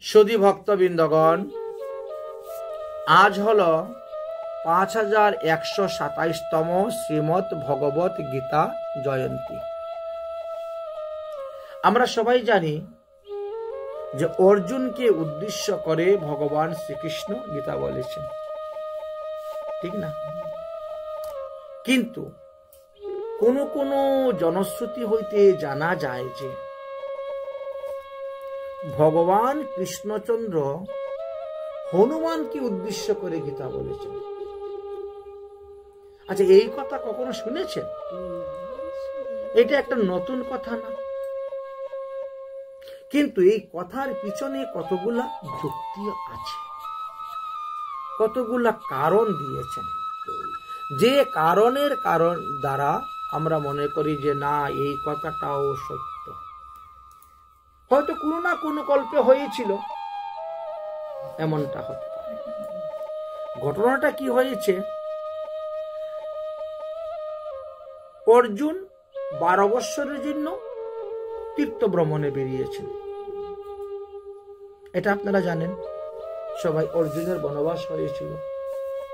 সুধী ভক্তবৃন্দগণ, আজ হল 5127তম শ্রীমৎ ভগবত গীতা জয়ন্তী। আমরা সবাই জানি যে অর্জুনকে উদ্দেশ্য করে ভগবান শ্রীকৃষ্ণ গীতা বলেছেন, ঠিক না? কিন্তু কোন কোন জনশ্রুতি হইতে জানা যায় যে ভগবান কৃষ্ণচন্দ্র হনুমানকে উদ্দেশ্য করে গীতা বলেছেন। আচ্ছা, এই কথা কখনো শুনেছেন? এটা একটা নতুন কথা না, কিন্তু এই কথার পিছনে কতগুলা যুক্তি আছে, কতগুলা কারণ দিয়েছেন, যে কারণের দ্বারা আমরা মনে করি যে না, এই কথাটাও সত্য। হয়তো কোনো না কোনো কল্পে হয়েছিল, এমনটা হতে পারে। ঘটনাটা কি হয়েছে? অর্জুন 12 বৎসরের জন্য তীর্থ ভ্রমণে বেরিয়েছেন। এটা আপনারা জানেন সবাই। অর্জুনের বনবাস হয়েছিল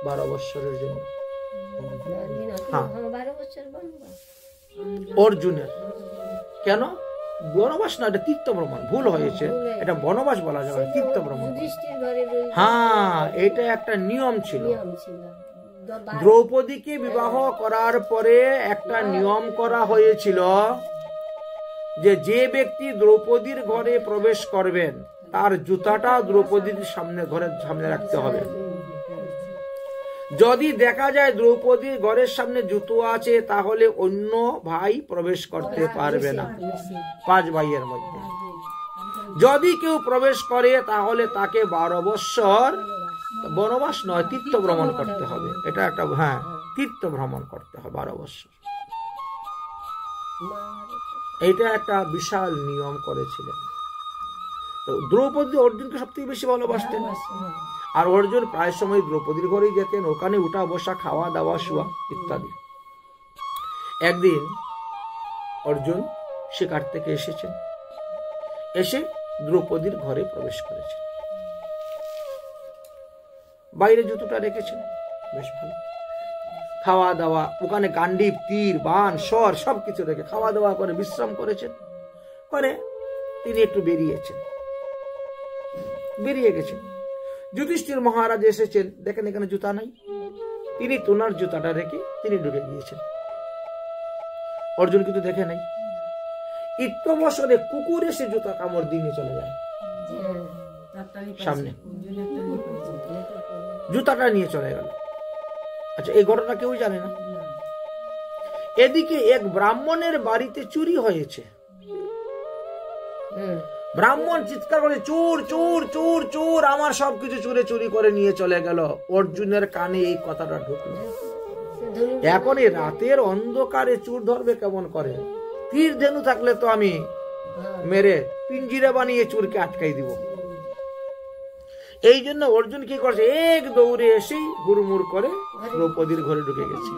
12 বৎসরের জন্য। অর্জুনের কেন বনবাস না, এটা তীর্থ ভ্রমণ। ভুল হয়েছে, এটা বনবাস বলা যাবে, তীর্থ ভ্রমণ। হ্যাঁ, এটা একটা নিয়ম ছিল। দ্রৌপদীকে বিবাহ করার পরে একটা নিয়ম করা হয়েছিল যে যে ব্যক্তি দ্রৌপদীর ঘরে প্রবেশ করবেন তার জুতাটা দ্রৌপদীর ঘরের সামনে রাখতে হবে। যদি দেখা যায় দ্রৌপদীর ঘরের সামনে জুতো আছে, তাহলে অন্য ভাই প্রবেশ করতে পারবে না 5 ভাইয়ের মধ্যে। যদি কেউ প্রবেশ করে তাহলে তাকে 12 বৎসর বনবাস নয়, তীর্থ ভ্রমণ করতে হবে। এটা একটা তীর্থ ভ্রমণ করতে হবে 12 বৎসর। এটা একটা বিশাল নিয়ম করেছিলেন। দ্রৌপদী অর্জুনকে সব থেকে বেশি ভালোবাসতেন, আর অর্জুন প্রায় সময় দ্রৌপদীর ঘরেই যেতেন, ওখানে উঠা বসা, খাওয়া দাওয়া, শোয়া ইত্যাদি। একদিন অর্জুন শিকার থেকে এসেছেন, এসে দ্রৌপদীর ঘরে প্রবেশ করেছেন। বাইরে জুতোটা রেখেছেন, বেশ ভালো। খাওয়া দাওয়া, ওখানে গান্ডীব, তীর, বাণ, স্বর সবকিছু রেখে খাওয়া দাওয়া করে বিশ্রাম করেছেন। করে তিনি একটু বেরিয়ে গেছেন। যুধিষ্ঠির মহারাজ এসেছেন, দেখেন এখানে জুতা নাই। তিনি তোনার জুতাটা রেখে তিনি ঢুকে গিয়েছেন। অর্জুন কিন্তু দেখে নাই। ইত্যবসরে কুকুর এসে জুতা কামড় দিয়ে চলে যায় সামনে, জুতাটা নিয়ে চলে গেল। আচ্ছা, এই ঘটনা কেউ জানে না। এদিকে এক ব্রাহ্মণের বাড়িতে চুরি হয়েছে। ব্রাহ্মণ চিৎকার করে, চোর চোর চোর চোর, আমার সবকিছু চুরি করে নিয়ে চলে গেল। অর্জুনের কানে এই কথাটা ঢুকলো। এখন এই রাতের অন্ধকারে চোর ধরবে কেমন করে? তীর ধেনু থাকলে তো আমি মেরে পিঞ্জিরা বানিয়ে চোরকে আটকাই দিব। এই জন্য অর্জুন কি করছে, এক দৌড়ে এসেই হুড়মুড় করে দ্রৌপদীর ঘরে ঢুকে গেছে।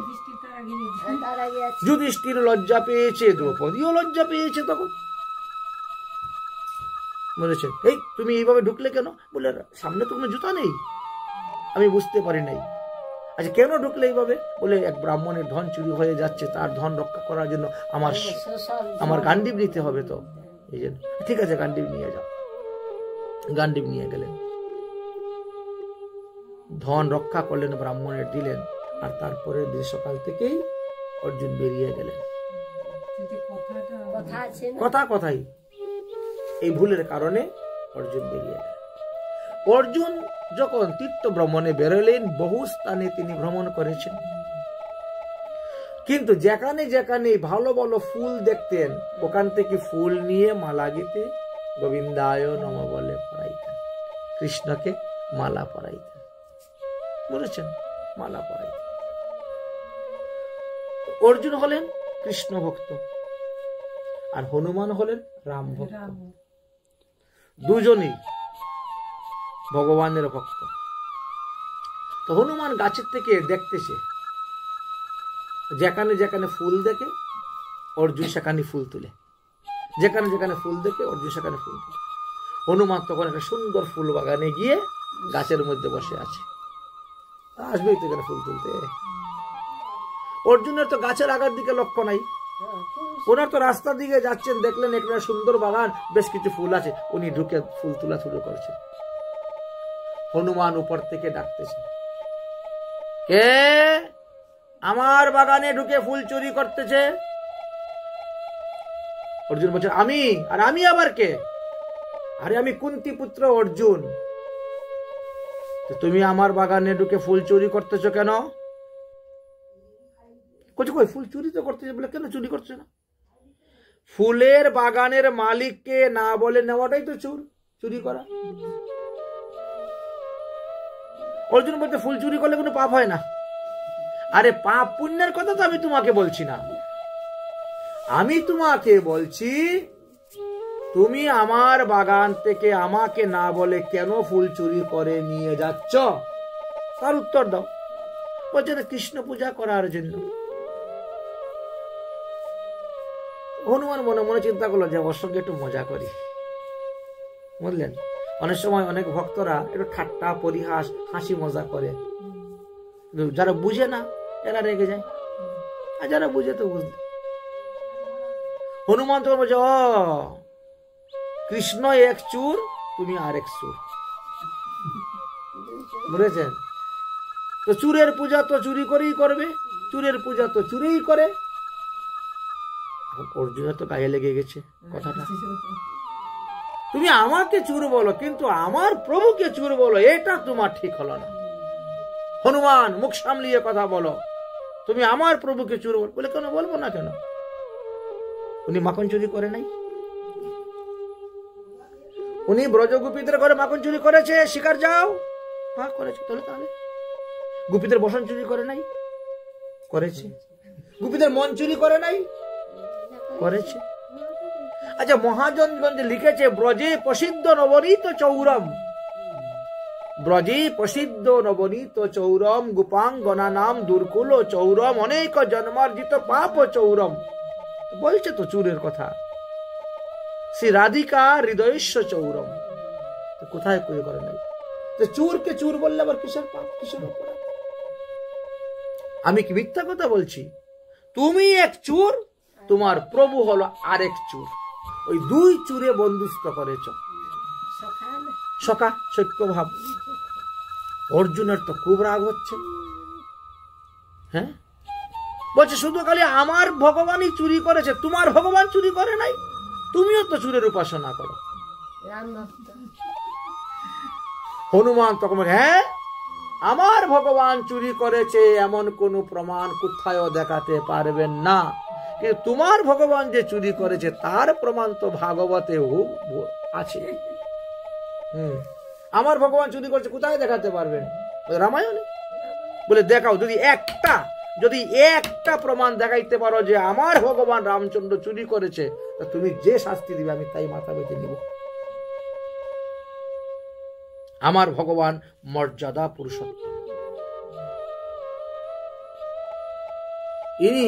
যুধিষ্ঠির লজ্জা পেয়েছে, দ্রৌপদীও লজ্জা পেয়েছে। তখন বলেছে, এই তুমি এইভাবে ঢুকলে কেন? বলে, সামনে তো কোনো জুতা নেই, আমি বুঝতে পারি নাই। আচ্ছা, কেন ঢুকলে এইভাবে? বলে, এক ব্রাহ্মণের ধন চুরি হয়ে যাচ্ছে, তার ধন রক্ষা করার জন্য আমার গান্ডীব নিতে হবে। তো এই জন্য ঠিক আছে, গান্ডীব নিয়ে যাও। গান্ডীব নিয়ে গেলেন, ধন রক্ষা করলেন, ব্রাহ্মণের দিলেন। আর তারপরের দিন সকাল থেকেই অর্জুন বেরিয়ে গেলেন। কথাই এই ভুলের কারণে অর্জুন বেরিয়ে গেলেন। অর্জুন যখন তীর্থ ভ্রমণে বেরোলেন, বহু স্থানে তিনি ভ্রমণ করেছেন, কিন্তু যেখানে যেখানে ভালো ভালো ফুল দেখতেন, ওখান থেকে ফুল নিয়ে মালা গেঁথে গোবিন্দায় নম বলে পড়াইতেন, কৃষ্ণকে মালা পরাইতেন। বলেছেন, মালা পরাইতেন। অর্জুন হলেন কৃষ্ণ ভক্ত, আর হনুমান হলেন রাম ভক্ত। দুজনেই ভগবানের ভক্ত। তো হনুমান গাছের থেকে দেখতেছে, যেখানে যেখানে ফুল দেখে অর্জুন সেখানে ফুল তুলে, যেখানে যেখানে ফুল দেখে অর্জুন সেখানে ফুল তুলে। হনুমান তখন একটা সুন্দর ফুল বাগানে গিয়ে গাছের মধ্যে বসে আছে। আসবেই তো এখানে ফুল তুলতে। অর্জুনের তো গাছের আগার দিকে লক্ষ্য নাই, ওনার তো রাস্তার দিকে যাচ্ছেন, দেখলেন একটা সুন্দর বাগান, বেশ কিছু ফুল আছে, উনি ঢুকে ফুল তোলা শুরু করেছেন। হনুমান উপর থেকে ডাকতেছে, কে আমার বাগানে ঢুকে ফুল চুরি করতেছে? অর্জুন বলছে আমি। আর আমি আবার কে? আরে আমি কুন্তি পুত্র অর্জুন। তুমি আমার বাগানে ঢুকে ফুল চুরি করতেছো কেন? কই ফুল চুরি তো করতেছে, বলে কেন চুরি করছে না? ফুলের বাগানের মালিককে না বলে নেওয়াটাই তো চুরি করা। অর্জুন বলতে ফুল চুরি করলে কোনো পাপ হয় না। আরে পাপ পুণ্যের কথা তো আমি তোমাকে বলছি না, আমি তোমাকে বলছি তুমি আমার বাগান থেকে আমাকে না বলে কেন ফুল চুরি করে নিয়ে যাচ্ছ, তার উত্তর দাও। বলছে কৃষ্ণ পূজা করার জন্য। হনুমান মনে মনে চিন্তা করলো যে ওর সঙ্গে একটু মজা করি, বুঝলেন? অনেক সময় অনেক ভক্তরা একটু ঠাট্টা পরিহাস হাসি মজা করে, যারা বুঝে না এরা রেগে যায়, আর যারা বুঝে তো বুঝলে। হনুমান তখন বলছে, ও কৃষ্ণ এক চুর, তুমি আরেক চুর, বুঝেছেন? তো চুরের পূজা তো চুরি করেই করবে, চুরের পূজা তো চুরিই করে। অর্জুনের তো গায়ে লেগে গেছে কথাটা। তুমি আমাকে চুর বলো, কিন্তু আমার প্রভুকে চুর বলো, এটা তোমার ঠিক হলো না। হনুমান মুখ সামলিয়ে কথা বলো, তুমি আমার প্রভুকে চুর বলো। বলে কেন বলবো না কেন? উনি মাখন চুরি করে নাই? উনি ব্রজগোপীদের ঘরে মাখন চুরি করেছে, শিকার যাও, হ্যাঁ করেছে। তাহলে গোপীদের বসন চুরি করে নাই? করেছে। গোপীদের মন চুরি করে নাই? করেছে। আচ্ছা, মহাজনগঞ্জ লিখেছে ব্রজে প্রসিদ্ধ নবনীত চৌরম, ব্রজে প্রসিদ্ধ নবনীত চৌরম, গোপাঙ্গনা নাম দুর্কুল চৌরম, অনেক জন্মার্জিত পাপ চৌরম। বলছে তো চুরের কথা। শ্রী রাধিকা হৃদয়স্ব চৌরম, কোথায় কই করে নাই? চুরকে চুর বললে আবার কিসের পাপ, কিসের অপরাধ? আমি কি মিথ্যা কথা বলছি? তুমি এক চুর, তোমার প্রভু হলো আরেক চুর, ওই দুই চুরে বন্ধুত্ব করেছ, সখা সৈক্য ভাব। অর্জুনের তো খুব রাগ হচ্ছে। হ্যাঁ, বলছে শুধু খালি আমার ভগবানই চুরি করেছে, তোমার ভগবান চুরি করে নাই? তুমিও তো চুরের উপাসনা করো। হনুমান তখন হ্যাঁ, আমার ভগবান চুরি করেছে এমন কোন প্রমাণ কোথায় দেখাতে পারবেন না, কিন্তু তোমার ভগবান যে চুরি করেছে তার প্রমাণ তো ভাগবতে আছে। আমার ভগবান চুরি করেছে কোথায় দেখাতে পারবেন? রামায়ণে। বলে দেখাও, যদি একটা প্রমাণ দেখাইতে পারো যে আমার ভগবান রামচন্দ্র চুরি করেছে, তা তুমি যে শাস্তি দিবে আমি তাই মাথা বেঁধে নিব। আমার ভগবান মর্যাদা পুরুষোত্তম। ইনি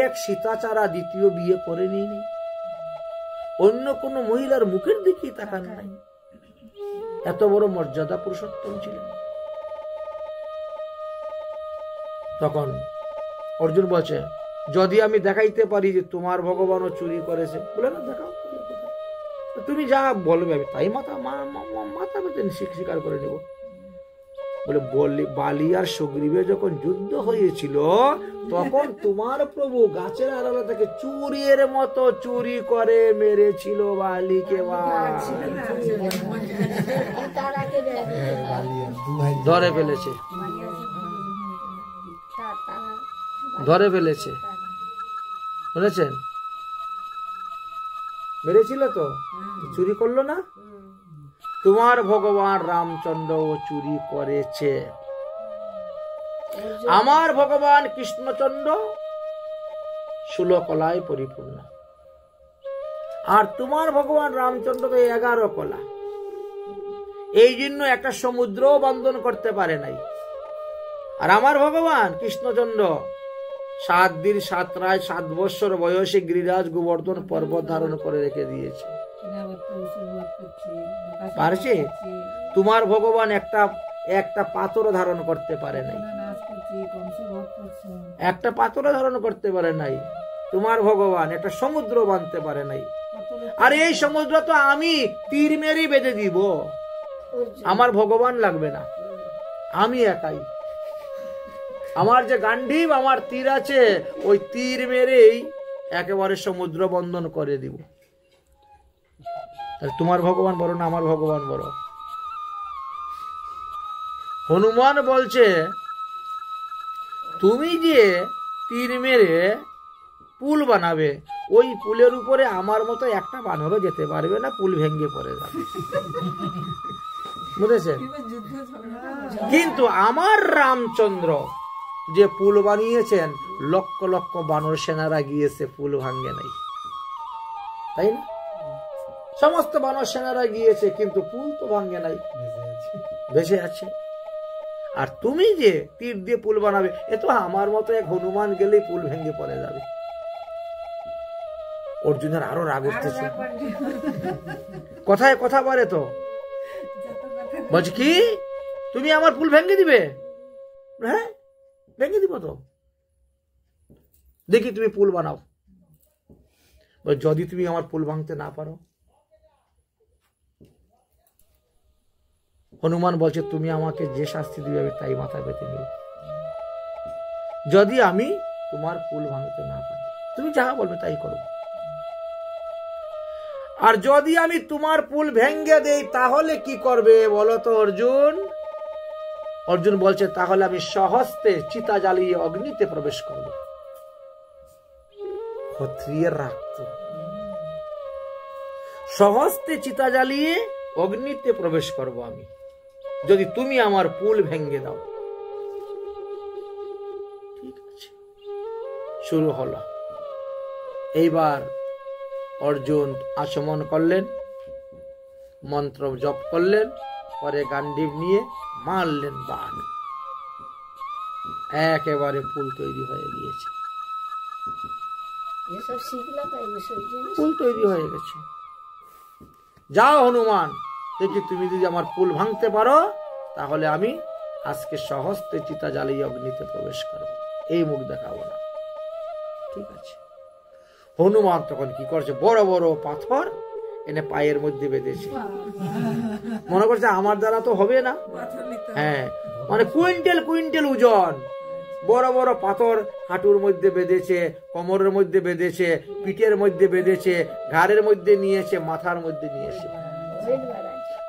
এক সীতাচারা দ্বিতীয় বিয়ে করেনি, অন্য কোন মহিলার মুখের দিকে তাকান নাই, এত বড় মর্যাদা পুরুষোত্তম ছিলেন। তখন অর্জুন বলছে, যদি আমি দেখাইতে পারি যে তোমার ভগবানও চুরি করেছে, বলে না দেখাও, তুমি যা বলবে আমি তাই মাথা পেতে স্বীকার করে নেব। বলে বালি আর সুগ্রীবে যখন যুদ্ধ হয়েছিল, তখন তোমার প্রভু গাছের আড়ালে থেকে চুরির মতো চুরি করে মেরেছিল বালিকে। ধরে ফেলেছে, ধরে ফেলেছে, শুনেছেন? মেরেছিল তো, চুরি করলো না? তোমার ভগবান রামচন্দ্র চুরি করেছে। আমার ভগবান কৃষ্ণচন্দ্র 16 কলায় পরিপূর্ণ, আর তোমার ভগবান রামচন্দ্র তো 11 কলা। এই জন্য একটা সমুদ্র বন্ধন করতে পারে নাই। আর আমার ভগবান কৃষ্ণচন্দ্র 7 দিন 7 রাত 7 বৎসর বয়সে গিরিরাজ গোবর্ধন পর্বত ধারণ করে রেখে দিয়েছে। পারছে? তোমার ভগবান একটা পাথর ধারণ করতে পারে নাই, একটা পাথর ধারণ করতে পারে নাই। তোমার ভগবান একটা সমুদ্র বাঁধতে পারে নাই। আর এই সমুদ্র তো আমি তীর মেরে বেঁধে দিব, আমার ভগবান লাগবে না, আমি একাই। আমার যে গান্ডীব, আমার তীর আছে, ওই তীর মেরেই একেবারে সমুদ্র বন্ধন করে দিব। তোমার ভগবান বড় না আমার ভগবান বড়? হনুমান বলছে, তুমি যে তীর মেরে পুল বানাবে, ওই পুলের উপরে আমার মতো একটা বানরও যেতে পারবে না, পুল ভেঙে পড়ে যাবে। বুঝেছেন? কিন্তু আমার রামচন্দ্র যে পুল বানিয়েছেন, লক্ষ লক্ষ বানর সেনারা গিয়েছে, পুল ভাঙ্গে নাই, তাই না? সমস্ত বানর সেনারা গিয়েছে, কিন্তু পুল তো ভাঙ্গে নাই, ভেসে আছে। আর তুমি যে তীর দিয়ে পুল বানাবে, এ তো আমার মতো এক হনুমান গেলেই পুল ভেঙে পড়ে যাবে। অর্জুনের আরো রাগ উঠতেছে, কথায় কথা বলে তো, বলছি কি তুমি আমার পুল ভেঙে দিবে? হ্যাঁ, ভেঙে দিব তো, দেখি তুমি পুল বানাও। যদি তুমি আমার পুল ভাঙতে না পারো? হনুমান বলছে, তুমি আমাকে যে শাস্তি দিবে আমি তাই মাথা পেতে নিব, যদি আমি তোমার পুল ভাঙতে না পারি। তুমি যাহা বলবে তাই করো। আর যদি আমি তোমার পুল ভেঙে দেই, তাহলে কি করবে বলো তো অর্জুন? অর্জুন বলছে, তাহলে আমি সহস্তে চিতা জ্বালিয়ে অগ্নিতে প্রবেশ করব। ক্ষত্রিয়ের রাখত, সহস্তে চিতা জ্বালিয়ে অগ্নিতে প্রবেশ করব আমি, যদি তুমি আমার পুল ভেঙে দাও। ঠিক আছে, শুরু হলো। এইবার অর্জুন আচমন করলেন, মন্ত্র জপ করলেন, পরে গান্ডীব নিয়ে মারলেন বাণ। একেবারে পুল তৈরি হয়ে গিয়েছে, পুল তৈরি হয়ে গেছে। যাও হনুমান, দেখি তুমি যদি আমার পুল ভাঙতে পারো, তাহলে আমি আজকে সহস্তে চিতা জ্বালিয়ে অগ্নিতে প্রবেশ করব, এই মুখ দেখাবো না। ঠিক আছে। হনুমান তখন কি করছে, বড় বড় পাথর এনে পায়ের মধ্যে বেঁধেছে। মনে করছে আমার দ্বারা তো হবে না। হ্যাঁ, মানে কুইন্টাল কুইন্টাল ওজন বড় বড় পাথর হাঁটুর মধ্যে বেঁধেছে, কোমরের মধ্যে বেঁধেছে, পিঠের মধ্যে বেঁধেছে, ঘাড়ের মধ্যে নিয়েছে, মাথার মধ্যে নিয়েছে।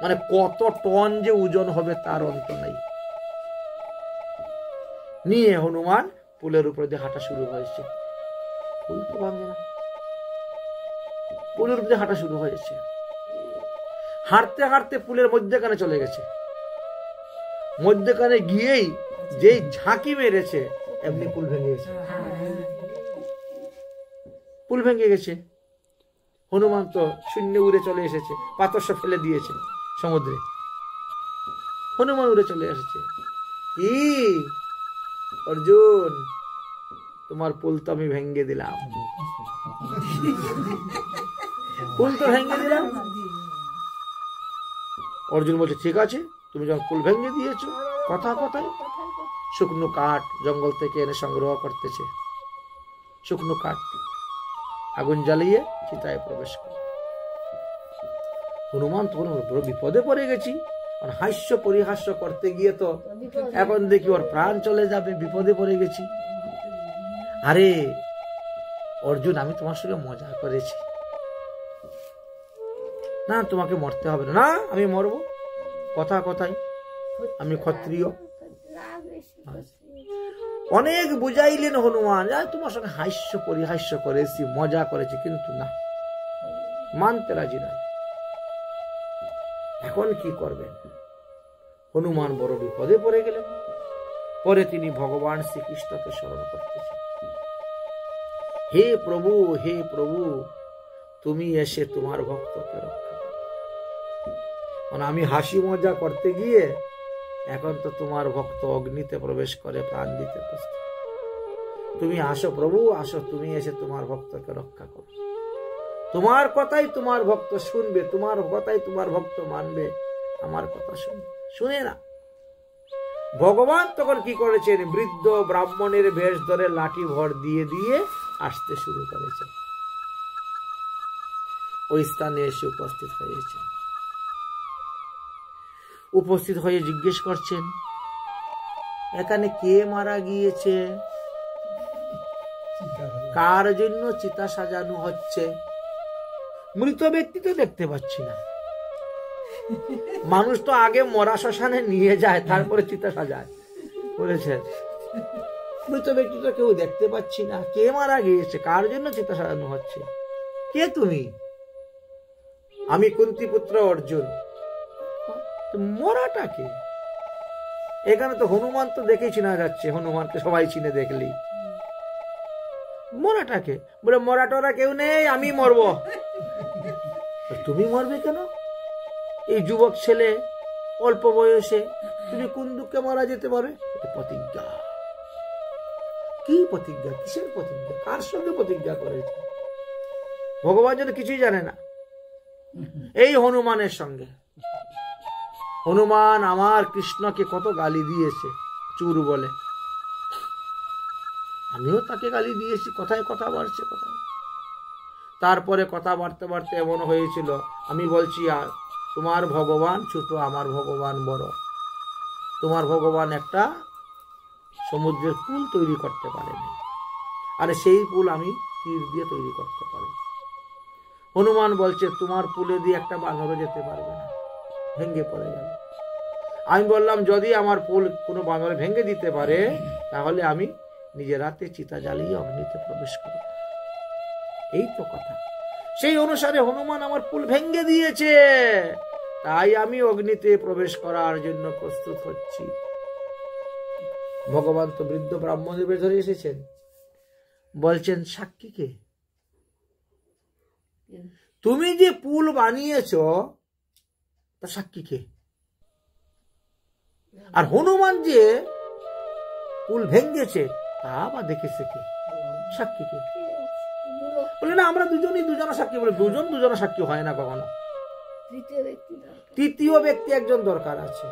মানে কত টন যে ওজন হবে তার অন্ত নাই। নিয়ে হনুমান পুলের উপর দিয়ে হাঁটা শুরু হয়েছে। পুল তো ভাঙে না, পুলের উপর দিয়ে হাঁটা শুরু হয়েছে। হাঁটতে হাঁটতে পুলের মধ্যেখানে চলে গেছে। মধ্যেখানে গিয়েই যেই ঝাঁকি মেরেছে, এমনি পুল ভেঙে গেছে। পুল ভেঙে গেছে। হনুমান তো শূন্য উড়ে চলে এসেছে, পাথর সব ফেলে দিয়েছে সমুদ্রে। হনুমান উড়ে চলে এসেছে। কি অর্জুন, তোমার পুল তো আমি ভেঙে দিলাম, পুল তো ভেঙে দিলাম। অর্জুন বলছে, ঠিক আছে, তুমি যখন পুল ভেঙে দিয়েছো, কথা কথায় শুকনো কাঠ জঙ্গল থেকে এনে সংগ্রহ করতেছে। শুকনো কাঠ আগুন জ্বালিয়ে চিতায় প্রবেশ করে। হনুমান তখন বড় বিপদে পড়ে গেছি, হাস্য পরিহাস্য করতে গিয়ে তো এখন দেখি ওর প্রাণ চলে যাবে, বিপদে পড়ে গেছি। আরে অর্জুন, আমি তোমার সঙ্গে মজা করেছি না, তোমাকে মরতে হবে না। আমি মরবো, কথা কথাই, আমি ক্ষত্রিয়। অনেক বুঝাইলেন হনুমান, তোমার সঙ্গে হাস্য পরিহাস্য করেছি, মজা করেছি, কিন্তু না, মানতে রাজি নয়। এখন কি করবেন? হনুমান বড় বিপদে পড়ে গেলেন। পরে তিনি ভগবান শ্রীকৃষ্ণকে স্মরণ করতেছেন। হে প্রভু, হে প্রভু, তুমি এসে তোমার ভক্তকে রক্ষা করো। মানে আমি হাসি মজা করতে গিয়ে এখন তো তোমার ভক্ত অগ্নিতে প্রবেশ করে প্রাণ দিতে প্রস্তুত। তুমি আসো প্রভু, আসো, তুমি এসে তোমার ভক্তকে রক্ষা করো। তোমার কথাই তোমার ভক্ত শুনবে, তোমার কথাই তোমার ভক্ত মানবে, আমার কথা শুনবে, শুনে না। ভগবান তখন কি করেছেন, বৃদ্ধ ব্রাহ্মণের বেশ ধরে লাঠি ভর দিয়ে দিয়ে আসতে শুরু করেছেন। ওই স্থানে এসে উপস্থিত হয়েছেন। উপস্থিত হয়ে জিজ্ঞেস করছেন, এখানে কে মারা গিয়েছে, কার জন্য চিতা সাজানো হচ্ছে? মৃত ব্যক্তি তো দেখতে পাচ্ছি না। মানুষ তো আগে মরা শ্মশানে নিয়ে যায়, তারপরে চিতা সাজায়, বলেছেন। মৃত ব্যক্তি তো কেউ দেখতে পাচ্ছি না, কে মারা গিয়েছে, কার জন্য চিতা সাজানো হচ্ছে? কে তুমি? আমি কুন্তী পুত্র অর্জুন। মরাটা কে? এখানে তো হনুমান তো দেখেই চিনা যাচ্ছে, হনুমানকে সবাই চিনে দেখলি। মরাটাকে বলে, মরাটরা কেউ নেই, আমি মরব। তুমি মরবে কেন? এই যুবক ছেলে, অল্প বয়সে তুমি কোন দুঃখে মারা যেতে পারে? প্রতিজ্ঞা। কি প্রতিজ্ঞা? কিসের প্রতিজ্ঞা? কার সঙ্গে প্রতিজ্ঞা করেছে? ভগবান যেন কিছুই জানে না। এই হনুমানের সঙ্গে। হনুমান আমার কৃষ্ণকে কত গালি দিয়েছে, চুর বলে। আমিও তাকে গালি দিয়েছি, কথায় কথা বাড়ছে, কথায়। তারপরে কথা বাড়তে বাড়তে এমন হয়েছিল, আমি বলছি, আর তোমার ভগবান ছোট, আমার ভগবান বড়। তোমার ভগবান একটা সমুদ্রের পুল তৈরি করতে পারেনি, আর সেই পুল আমি তীর দিয়ে তৈরি করতে পারব। হনুমান বলছে, তোমার পুলে দিয়ে একটা বানরও যেতে পারবে না, ভেঙে পড়ে যাবে। আমি বললাম, যদি আমার পুল কোনো বানরে ভেঙে দিতে পারে, তাহলে আমি নিজের হাতে চিতা জ্বালিয়ে অগ্নিতে প্রবেশ করব। এই তো কথা। সেই অনুসারে হনুমান আমার পুল ভেঙে দিয়েছে, তাই আমি অগ্নিতে প্রবেশ করার জন্য প্রস্তুত হচ্ছি। ভগবান তো বৃদ্ধ ব্রাহ্মণের ধরে এসেছেন, বলছেন, সাক্ষীকে? তুমি যে পুল বানিয়েছ, তা সাক্ষীকে? আর হনুমান যে পুল ভেঙেছে, তা বা দেখেছে কে? সাক্ষীকে? বলে, না, আমরা দুজনই দুজনা সাক্ষী। বলে, দুজনা সাক্ষী হয় না কখনো, তৃতীয় ব্যক্তি একজন দরকার আছে।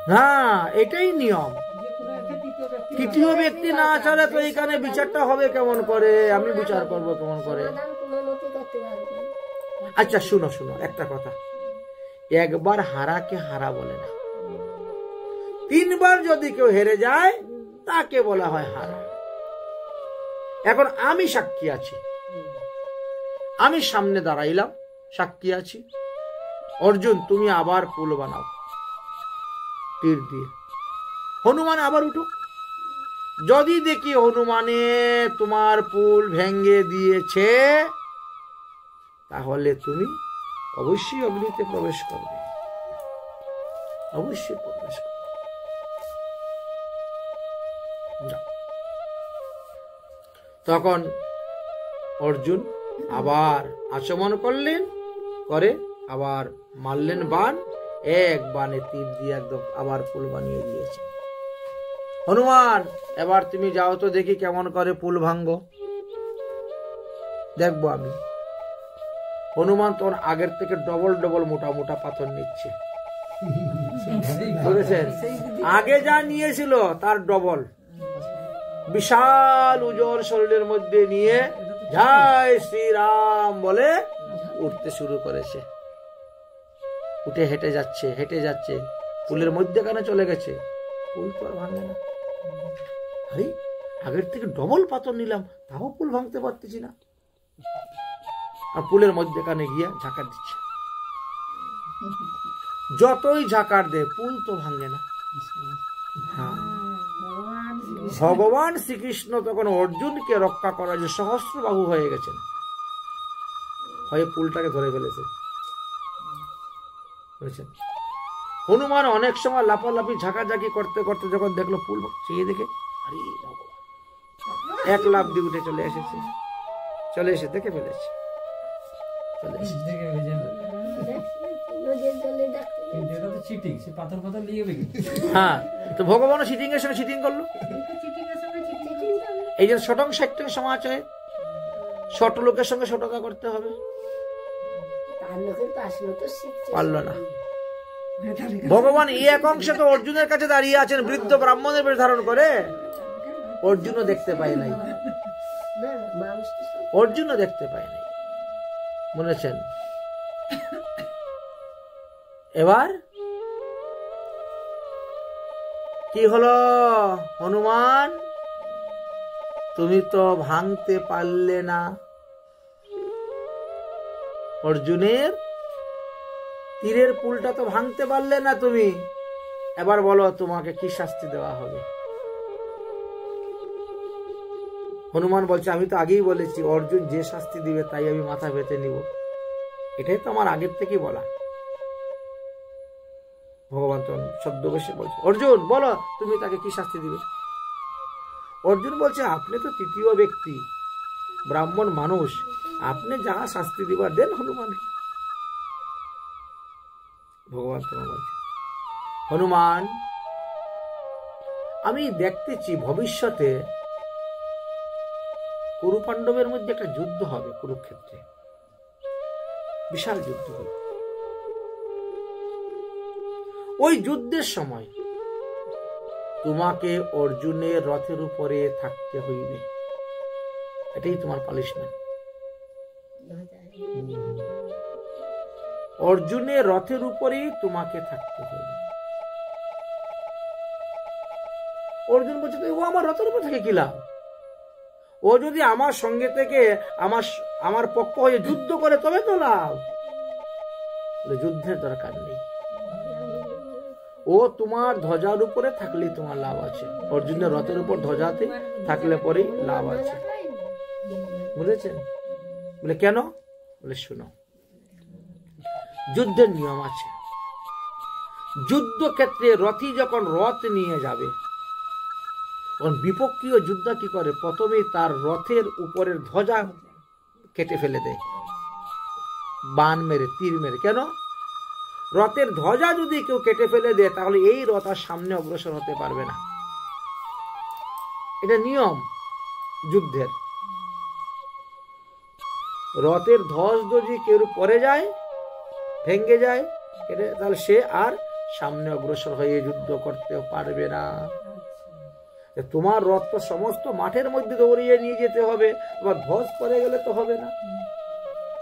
হ্যাঁ, এটাই নিয়ম। তৃতীয় ব্যক্তি না ছাড়া তো এখানে বিচারটা হবে কেমন করে? আমি বিচার করব কেমন করে? আচ্ছা, শুনো শুনো একটা কথা। একবার হারাকে হারা বলে না, 3 বার যদি কেউ হেরে যায়, তাকে বলা হয় হারা। এখন আমি সাক্ষী আছি, আমি সামনে দাঁড়াইলাম, সাক্ষী আছি। অর্জুন, তুমি আবার পুল বানাও তীর দিয়ে। হনুমান আবার উঠুক। যদি দেখি হনুমানে তোমার পুল ভেঙে দিয়েছে, তাহলে তুমি অবশ্যই অগ্নিতে প্রবেশ করবে, অবশ্যই প্রবেশ করবে। তখন অর্জুন আবার আচমন করলেন, করে আবার মারলেন বাণ। এক বাণে তীর দিয়ে একদম আবার পুল বানিয়ে দিয়েছে। হনুমান, এবার তুমি যাও তো, দেখি কেমন করে পুল ভাঙ্গো, দেখবো আমি। হনুমান তখন আগের থেকে ডবল ডবল মোটা মোটা পাথর নিচ্ছে, বুঝেছেন? আগে যা নিয়েছিল তার ডবল, বিশাল উজ্জ্বল শরীরের মধ্যে নিয়ে জয় শ্রীরাম বলে উঠতে শুরু করেছে। উঠে হেঁটে যাচ্ছে, হেঁটে যাচ্ছে, পুলের মধ্যেখানে চলে গেছে। পুল তো আর ভাঙে না। আরে, আগের থেকে ডবল পাথর নিলাম, তাও পুল ভাঙতে পারতেছি না। আর পুলের মধ্যেখানে গিয়ে ঝাঁকার দিচ্ছে। যতই ঝাঁকার দে, পুল তো ভাঙে না। হ্যাঁ, ভগবান শ্রীকৃষ্ণ তখন অর্জুনকে রক্ষা করার যে সহস্রবাহু হয়ে গেছেন, হয়ে পুলটাকে ধরে ফেলেছে। হনুমান অনেক সময় লাফালাফি ঝাঁকাঝাঁকি করতে করতে যখন দেখলো পুল, চেয়ে দেখে, আরে ভগবান, এক লাফ দিয়ে উঠে চলে এসেছে, চলে এসে দেখে ফেলেছে। হ্যাঁ, তো ভগবানও সিটিং এর সঙ্গে সিটিং করলো। এই যে শটং সাহিত্যের সমাচারে ছোট লোকের সঙ্গে ছোটতা করতে হবে, পারল না। ভগবান এই এক অংশে তো অর্জুনের কাছে দাঁড়িয়ে আছেন, বৃদ্ধ ব্রাহ্মণের বেশ ধারণ করে, অর্জুনও দেখতে পায় নাই, অর্জুনও দেখতে পায় নাই, বুঝেছেন? এবার কি হলো? হনুমান তুমি তো ভাঙতে পারলে না অর্জুনের তীরের পুলটা, তো ভাঙতে পারলে না তুমি, এবার বলো তোমাকে কি শাস্তি দেওয়া হবে? হনুমান বলছে আমি তো আগেই বলেছি অর্জুন যে শাস্তি দিবে তাই আমি মাথা পেতে নিব, এটাই তো আমার আগের থেকেই বলা। ভগবান তো ছদ্মবেশে বলছে অর্জুন বলো তুমি তাকে কি শাস্তি দিবে? অর্জুন বলছে আপনি তো তৃতীয় ব্যক্তি, ব্রাহ্মণ মানুষ, আপনি যা শাস্তি দিবার দেন হনুমান। ভগবান তোমার বলছে হনুমান আমি দেখতেছি ভবিষ্যতে কুরু পাণ্ডবের মধ্যে একটা যুদ্ধ হবে, কুরুক্ষেত্রে বিশাল যুদ্ধ হবে। ওই যুদ্ধের সময় তোমাকে অর্জুনের রথের উপরে থাকতে হইবে, এটাই তোমার পানিশমেন্ট। অর্জুনের রথের উপরেই তোমাকে থাকতে হবে। অর্জুন বলছে ও আমার রথের উপরে থাকে কি লাভ? ও যদি আমার সঙ্গে থেকে আমার পক্ষ হয়ে যুদ্ধ করে তবে তো লাভ, যুদ্ধের দরকার নেই। ও তোমার ধ্বজার উপরে থাকলেই তোমার লাভ আছে, অর্জুনের রথের উপর ধ্বজাতে থাকলে পরেই লাভ আছে, বুঝেছেন? বলে কেন? বলে শুনো, যুদ্ধের নিয়ম আছে। যুদ্ধক্ষেত্রে রথী যখন রথ নিয়ে যাবে তখন বিপক্ষীয় যোদ্ধা কি করে, প্রথমেই তার রথের উপরের ধ্বজা কেটে ফেলে দেয়, বান মেরে, তীর মেরে। কেন? রথের ধ্বজা যদি কেউ কেটে ফেলে দেয় তাহলে এই রথ আর সামনে অগ্রসর হতে পারবে না, এটা নিয়ম যুদ্ধের। রথের ধ্বজ যদি কেউ পড়ে যায়, ভেঙে যায়, তাহলে সে আর সামনে অগ্রসর হয়ে যুদ্ধ করতে পারবে না। তোমার রথ তো সমস্ত মাঠের মধ্যে দৌড়িয়ে নিয়ে যেতে হবে, তোমার ধ্বজ পড়ে গেলে তো হবে না।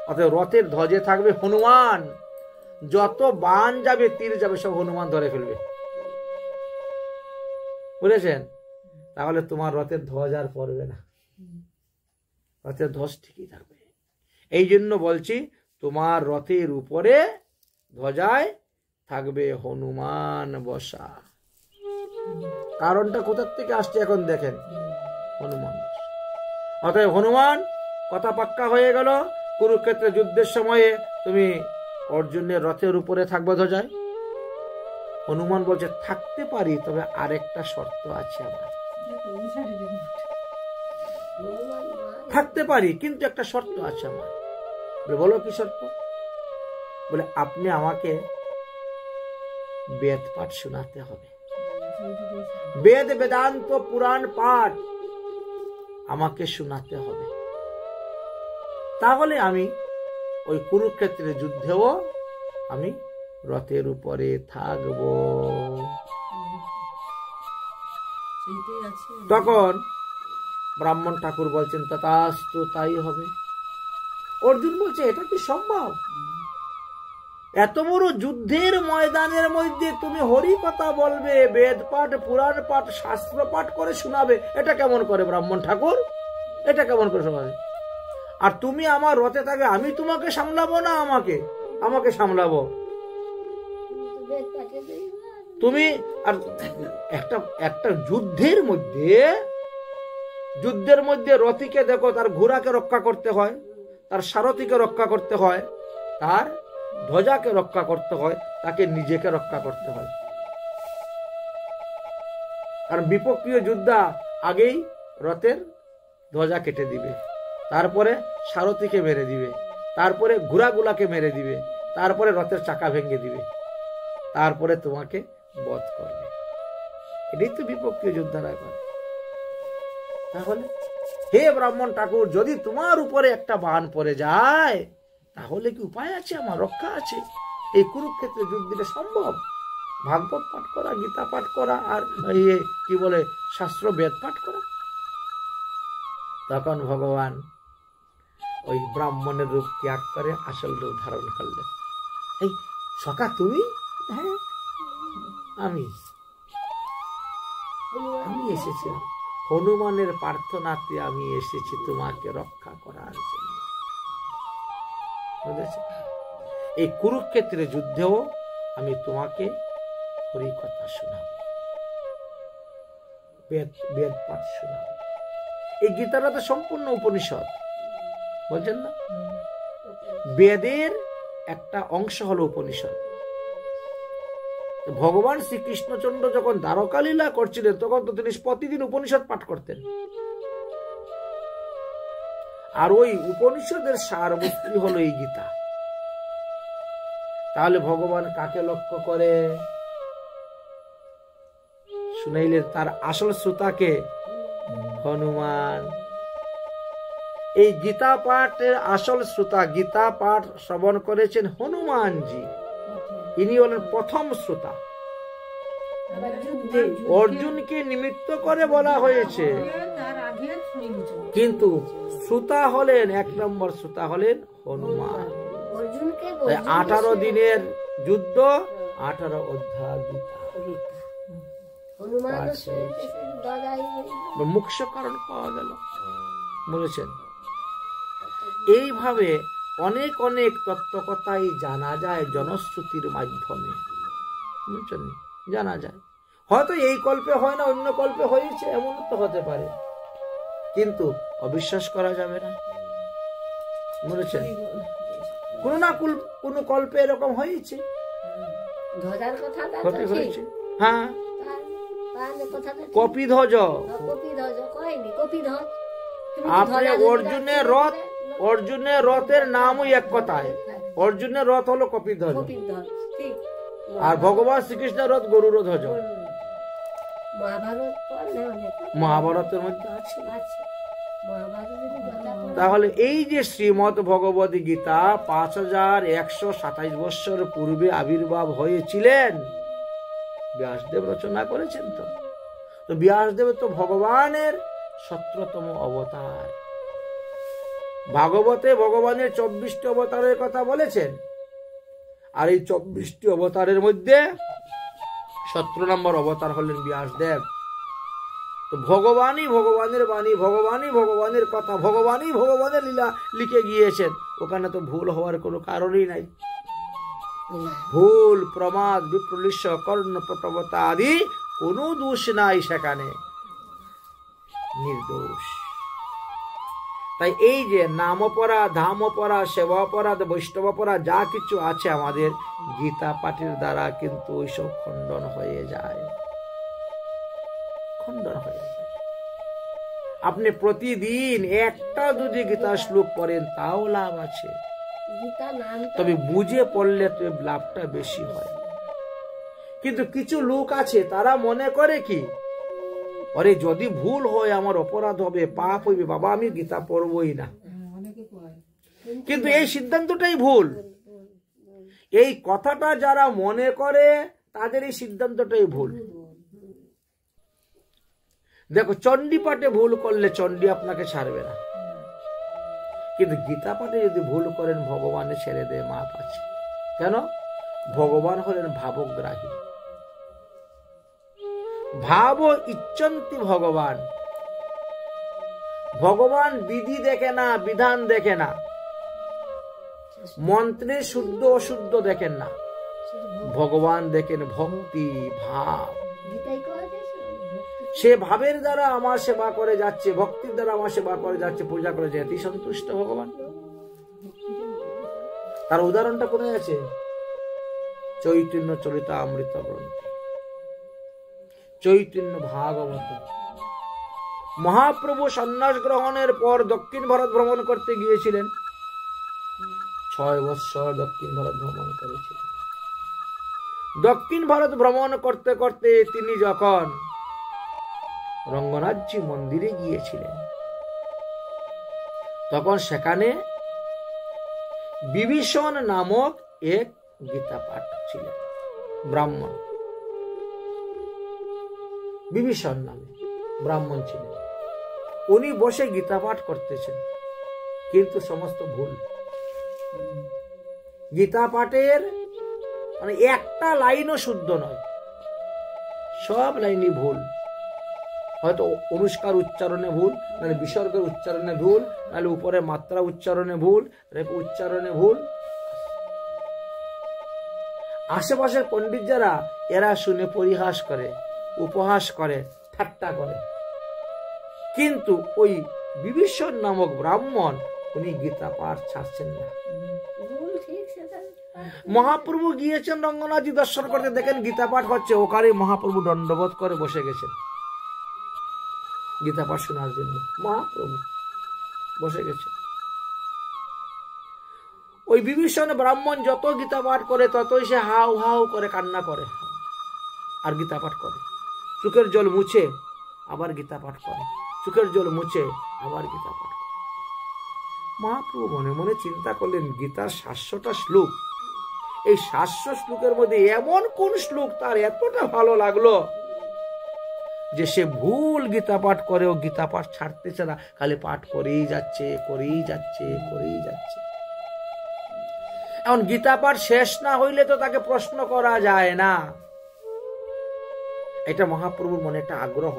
অর্থাৎ রথের ধ্বজে থাকবে হনুমান, যত বান যাবে, তীর যাবে, সব হনুমান ধরে ফেলবে, বুঝেছেন? তাহলে তোমার রথের ধ্বজ আর পড়বে না, রথের ধ্বজ ঠিকই থাকবে। এই জন্য বলছি তোমার রথের উপরে ধ্বজায় থাকবে হনুমান বসা। কারণটা কোথার থেকে আসছে এখন দেখেন, হনুমান। অতএব হনুমান কথা পাক্কা হয়ে গেল, কুরুক্ষেত্রে যুদ্ধের সময়ে তুমি অর্জুনের রথের উপরে থাকবে ধ্বজায়। হনুমান বলছে থাকতে পারি, তবে আরেকটা শর্ত আছে আমার। থাকতে পারি কিন্তু একটা শর্ত আছে আমার। বলো কি শর্ত? বলে আপনি আমাকে বেদ পাঠ শোনাতে হবে, বেদ বেদান্ত পুরাণ পাঠ আমাকে শোনাতে হবে, তাহলে আমি ওই কুরুক্ষেত্রের যুদ্ধেও আমি রথের উপরে থাকব। তখন ব্রাহ্মণ ঠাকুর বলছেন তথাস্তু, তাই হবে। অর্জুন বলছে এটা কি সম্ভব? এত বড় যুদ্ধের ময়দানের মধ্যে তুমি হরি কথা বলবে, বেদ পাঠ, পুরাণ পাঠ, শাস্ত্র পাঠ করে শোনাবে, এটা কেমন করে ব্রাহ্মণ ঠাকুর? এটা কেমন করে শোনাবে? আর তুমি আমার রথে থাকবে, আমি তোমাকে সামলাবো না, আমাকে সামলাবো তুমি। আর একটা যুদ্ধের মধ্যে রথীকে দেখো, তার ঘোড়াকে রক্ষা করতে হয়, তার সারথীকে রক্ষা করতে হয়, তার ধ্বজাকে রক্ষা করতে হয়, তাকে নিজেকে রক্ষা করতে হয়। কারণ বিপক্ষীয় যোদ্ধা আগেই রথের ধ্বজা কেটে দিবে, তারপরে সারথীকে মেরে দিবে, তারপরে ঘোড়াগুলাকে মেরে দিবে, তারপরে রথের চাকা ভেঙে দিবে, তারপরে তোমাকে বধ করবে। এটাই তো বিপক্ষীয় যোদ্ধারা করে। তাহলে হে ব্রাহ্মণ ঠাকুর, যদি তোমার উপরে একটা বান পড়ে যায় তাহলে কি উপায় আছে? আমার রক্ষা আছে? এই কুরুক্ষেত্রে যুদ্ধ দিলে সম্ভব? ভাগবত পাঠ করা, গীতা পাঠ করা, আর কি বলে শাস্ত্র বেদ পাঠ করা। তখন ভগবান ওই ব্রাহ্মণের রূপ ত্যাগ করে আসল রূপ ধারণ করলেন। এই সখা তুমি? হ্যাঁ, আমি এসেছিলাম হনুমানের প্রার্থনাতে, আমি এসেছি তোমাকে রক্ষা করার জন্য। বুঝেছ? এই কুরুক্ষেত্রে যুদ্ধেও আমি তোমাকে হরি কথা শোনাবো, বেদ পাঠ শোনাবো। এই গীতাটা তো সম্পূর্ণ উপনিষদ, বলছেন না? বেদের একটা অংশ হলো উপনিষদ। ভগবান শ্রীকৃষ্ণচন্দ্র যখন দ্বারকা লীলা করছিলেন তখন তো তিনি প্রতিদিন উপনিষদ পাঠ করতেন। আর ওই উপনিষদের সারবস্তু হলো এই গীতা। তাহলে ভগবান কাকে লক্ষ্য করে শুনাইলেন? তার আসল শ্রোতাকে, হনুমান। এই গীতা পাঠের আসল শ্রোতা, গীতা পাঠ শ্রবণ করেছেন হনুমানজি। ইনি হলেন প্রথম শ্রোতা। অর্জুনকে নিমিত্ত করে বলা হয়েছে, কিন্তু শ্রোতা হলেন, এক নম্বর শ্রোতা হলেন হনুমান। 18 দিনের যুদ্ধ, 18 অধ্যায় গীতা, মুখ্য কারণ পাওয়া গেল। বলেছেন এইভাবে অনেক অনেক তত্ত্বকথাই জানা যায় জনশ্রুতির মাধ্যমে। বুঝছেন? জানা যায়। হয়তো এই কল্পে হয় না, অন্য কল্পে হয়েছে, এমন তো হতে পারে, কিন্তু অবিশ্বাস করা যাবে না। বুঝেছেন? কোন না কোন কল্পে এরকম হয়েছে, হয়েছে। হ্যাঁ, কপিধ্বজ, আপনি অর্জুনের রথের নামই এক কথায়, অর্জুনের রথ হলো কপিধ্বজ, আর ভগবান শ্রীকৃষ্ণের রথ গরুড়ধ্বজ। মহাভারতের মধ্যে আছে। তাহলে এই যে শ্রীমৎ ভগবত গীতা 5127 বৎসর পূর্বে আবির্ভাব হয়েছিলেন, ব্যাসদেব রচনা করেছেন। তো ব্যাসদেব তো ভগবানের 17তম অবতার। ভাগবতে ভগবানের 24টি অবতারের কথা বলেছেন, আর এই 24টি অবতারের মধ্যে 17 নম্বর অবতার হলেন ব্যাসদেব। তো ভগবানই ভগবানের বাণী, ভগবানই ভগবানের কথা, ভগবানই ভগবানের লীলা লিখে গিয়েছেন। ওখানে তো ভুল হওয়ার কোনো কারণই নাই। ভুল, প্রমাদ, বিপ্রলিশ্য, কর্ণ প্রবতা আদি কোনো দোষ নাই সেখানে, নির্দোষ। তাই এই যে নাম অপরাধ, ধাম অপরাধ, সেবা অপরাধ, বৈষ্ণব অপরাধ যা কিছু আছে আমাদের গীতা পাঠের দ্বারা কিন্তু ওইসব খণ্ডন হয়ে যায়, খণ্ডন হয়ে যায়। আপনি প্রতিদিন একটা যদি গীতা শ্লোক পড়েন তাও লাভ আছে, তবে বুঝে পড়লে তো লাভটা বেশি হয়। কিন্তু কিছু লোক আছে তারা মনে করে কি, আরে যদি ভুল হয় আমার অপরাধ হবে, পাপ হইবে, বাবা আমি গীতা পড়বই না। কিন্তু এই সিদ্ধান্তটাই ভুল। এই কথাটা যারা মনে করে তাদের এই সিদ্ধান্তটাই ভুল। দেখো, চণ্ডী পাঠে ভুল করলে চণ্ডী আপনাকে ছাড়বে না, কিন্তু গীতা পাঠে যদি ভুল করেন ভগবানে ছেড়ে দেয়, মাপ আছে। কেন? ভগবান হলেন ভাবগ্রাহী। ভাব ইচ্ছন্তি ভগবান। ভগবান বিধি দেখে না, বিধান দেখে না, মন্ত্রের শুদ্ধ অশুদ্ধ দেখেন না। ভগবান দেখেন ভক্তি, ভাব। সে ভাবের দ্বারা আমার সেবা করে যাচ্ছে, ভক্তির দ্বারা আমার সেবা করে যাচ্ছে, পূজা করে যাচ্ছে, এতেই সন্তুষ্ট ভগবান। তার উদাহরণটা কোথায় আছে? চৈতন্য চরিতামৃত গ্রন্থে, চৈতন্য ভাগবত। মহাপ্রভু সন্ন্যাস গ্রহণের পর দক্ষিণ ভারত ভ্রমণ করতে গিয়েছিলেন। 6 বৎসর দক্ষিণ ভারত ভ্রমণ করেছিলেন। দক্ষিণ ভারত ভ্রমণ করতে করতে তিনি যখন রঙ্গনাথজি মন্দিরে গিয়েছিলেন। তখন সেখানে বিভীষণ নামক এক গীতা পাঠ ছিলেন, ব্রাহ্মণ। বিভীষণ নামে ব্রাহ্মণ ছিলেন। উনি বসে গীতা পাঠ করতেছেন, কিন্তু সমস্ত ভুল। গীতা পাঠের মানে একটা লাইনও শুদ্ধ নয়, সব লাইনই ভুল। হয়তো অনুষ্কার উচ্চারণে ভুল, মানে বিসর্গের উচ্চারণে ভুল, নাহলে উপরে মাত্রা উচ্চারণে ভুল, উচ্চারণে ভুল। আশেপাশের পণ্ডিত যারা, এরা শুনে পরিহাস করে, উপহাস করে, ঠাট্টা করে। কিন্তু ওই বিভীষণ নামক ব্রাহ্মণ, উনি গীতা পাঠ ছাড়ছেন না। মহাপ্রভু গিয়েছেন রঙ্গনাথজি দর্শন করতে, দেখেন গীতা পাঠ হচ্ছে, ওখানে মহাপ্রভু দণ্ডবোধ করে বসে গেছেন গীতা পাঠ শোনার জন্য। মহাপ্রভু বসে গেছে। ওই বিভীষণ ব্রাহ্মণ যত গীতা পাঠ করে, ততই সে হাউ হাউ করে কান্না করে আর গীতা পাঠ করে। চোখের জল মুছে আবার গীতা পাঠ করে, চোখের জল মুছে আবার গীতা পাঠ করে। মহাপ্রভু মনে মনে চিন্তা করলেন, গীতার 700টা শ্লোক, এই 700 শ্লোকের মধ্যে এমন কোন শ্লোক তার এতটা ভালো লাগলো যে সে ভুল গীতা পাঠ করেও গীতা পাঠ ছাড়তেছে না, খালি পাঠ করেই যাচ্ছে, করেই যাচ্ছে, করেই যাচ্ছে। এখন গীতা পাঠ শেষ না হইলে তো তাকে প্রশ্ন করা যায় না। এটা মহাপ্রভুর মনে একটা আগ্রহ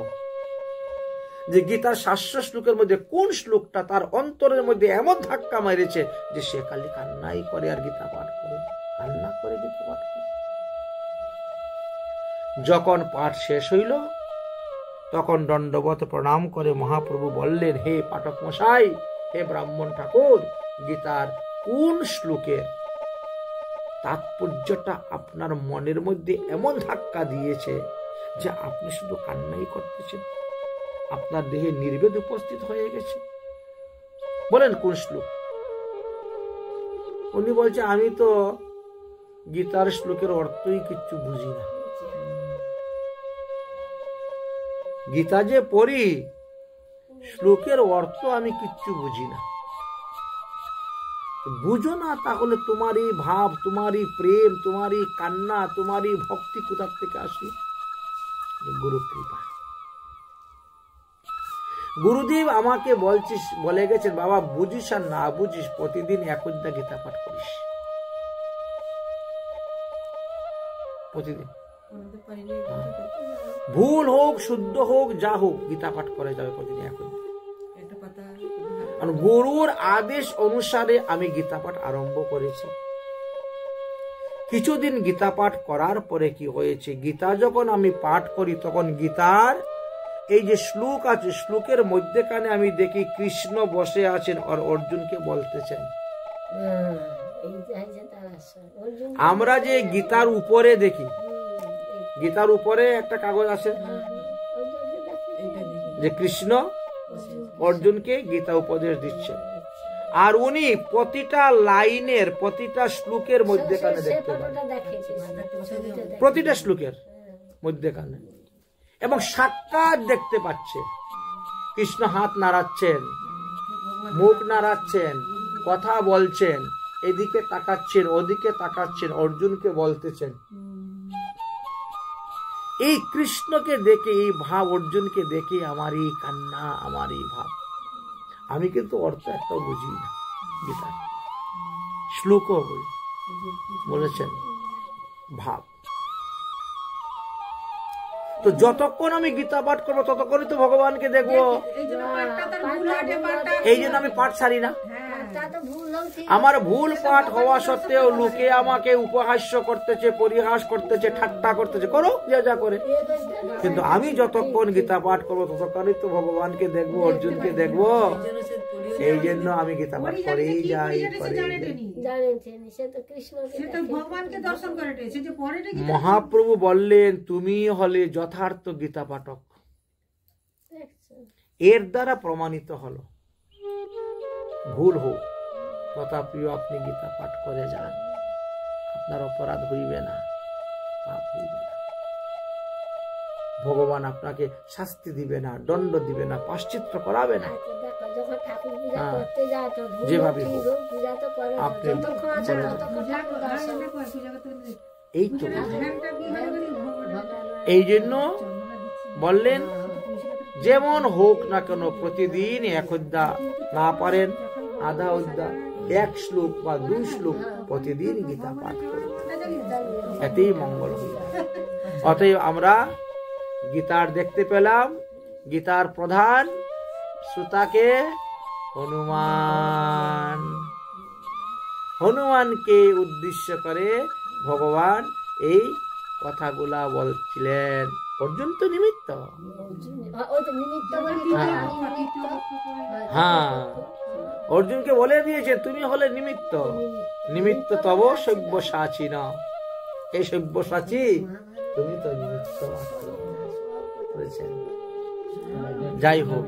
যে গীতার 700 শ্লোকের মধ্যে কোন শ্লোকটা তার অন্তরের মধ্যে এমন ধাক্কা মেরেছে যে সে খালি কান্নাই করে আর গীতা পাঠ করে, কান্না করে গীতা পাঠ করে। যখন পাঠ শেষ হইল, তখন দণ্ডবত প্রণাম করে মহাপ্রভু বললেন, হে পাঠক মশাই, হে ব্রাহ্মণ ঠাকুর, গীতার কোন শ্লোকের তাৎপর্যটা আপনার মনের মধ্যে এমন ধাক্কা দিয়েছে যে আপনি শুধু কান্নাই করতেছেন, আপনার দেহে নির্বেদ উপস্থিত হয়ে গেছে? বলেন কোন শ্লোক? উনি বলছে, আমি তো গীতার শ্লোকের অর্থই কিচ্ছু বুঝি না। গীতা যে পড়ি, শ্লোকের অর্থ আমি কিচ্ছু বুঝি না। বুঝো না তাহলে তোমারই ভাব, তোমারই প্রেম, তোমারই কান্না, তোমারই ভক্তি কোথা থেকে আসবে? গুরু কৃপা। গুরুদেব আমাকে বলে গেছেন, বাবা বুঝিস আর না বুঝিস, প্রতিদিন 1 অধ্যায় গীতা পাঠ করিস। প্রতিদিন ভুল হোক শুদ্ধ হোক যা হোক, গীতা পাঠ করে যাবে প্রতিদিন 1 অধ্যায়। গুরুর আদেশ অনুসারে আমি গীতা পাঠ আরম্ভ করেছি। কিছুদিন গীতা পাঠ করার পরে কি হয়েছে, গীতা যখন আমি পাঠ করি, তখন গীতার এই যে শ্লোক আছে, শ্লোকের মধ্যেখানে আমি দেখি কৃষ্ণ বসে আছেন আর অর্জুনকে বলতেছেন। আমরা যে গীতার উপরে দেখি, গীতার উপরে একটা কাগজ আছে যে কৃষ্ণ অর্জুনকে গীতা উপদেশ দিচ্ছে, আর উনি প্রতিটা লাইনের, প্রতিটা শ্লোকের মধ্যেখানে দেখতে পান, প্রতিটা শ্লোকের মধ্যেখানে, এবং সাক্ষাৎ দেখতে পাচ্ছে কৃষ্ণ হাত নাড়াচ্ছেন, মুখ নাড়াচ্ছেন, কথা বলছেন, এদিকে তাকাচ্ছেন, ওদিকে তাকাচ্ছেন, অর্জুনকে বলতেছেন। এই কৃষ্ণকে দেখে, এই ভাব অর্জুনকে দেখে আমার এই কান্না, আমার এই ভাব। আমি কিন্তু অর্থ একটাও বুঝি না, গীতার শ্লোকও বলেছেন ভাব। তো যতক্ষণ আমি গীতা পাঠ করবো ততক্ষণই তো ভগবানকে দেখবো। এই জন্য আমি পাঠ ছাড়ি না। আমার ভুল পাঠ হওয়া সত্ত্বেও লোকে আমাকে উপহাস্য করতেছে, পরিহাস করতেছে, ঠাট্টা করতেছে, করো যা যা করে, কিন্তু আমি যতক্ষণ গীতা পাঠ করবো ততক্ষণই তো ভগবানকে দেখবো, অর্জুনকে দেখবো। এই জন্য আমি গীতা পাঠ করেই যাই। মহাপ্রভু বললেন, তুমি হলে যথার্থ গীতা পাঠক। এর দ্বারা প্রমাণিত হলো, ভুল হোক তথাপিও আপনি গীতা পাঠ করে যান, আপনার অপরাধ হইবে না, পাপ হইবে না। ভগবান আপনাকে শাস্তি দিবে না, দণ্ড দিবে না, পাশ্চিত্য করাবে না। যেভাবে আপনি এই তো এই জন্য বললেন যেমন হোক না কেন প্রতিদিন 1 অধ্যায়, না পারেন আধা অধ্যায়, 1 শ্লোক বা 2 শ্লোক প্রতিদিন গীতা পাঠ করুন, এতেই মঙ্গল হইবে। অতএব আমরা গীতার দেখতে পেলাম গীতার প্রধান শ্রোতাকে হনুমান, হনুমানকে উদ্দেশ্য করে ভগবান এই কথাগুলা বলছিলেন। অর্জুন তো নিমিত্ত, হ্যাঁ অর্জুনকে বলে দিয়েছে তুমি হলে নিমিত্ত, নিমিত্ত তব সব্যসাচী না, এই সব্যসাচী তুমি তো নিমিত্ত মাত্র। যাই হোক,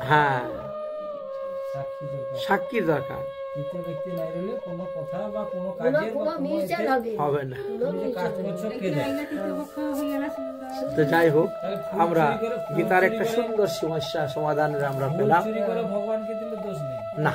হ্যাঁ সাক্ষীর দরকার হবে না। তো যাই হোক, আমরা গীতার একটা সুন্দর সমস্যা সমাধানের আমরা পেলাম না।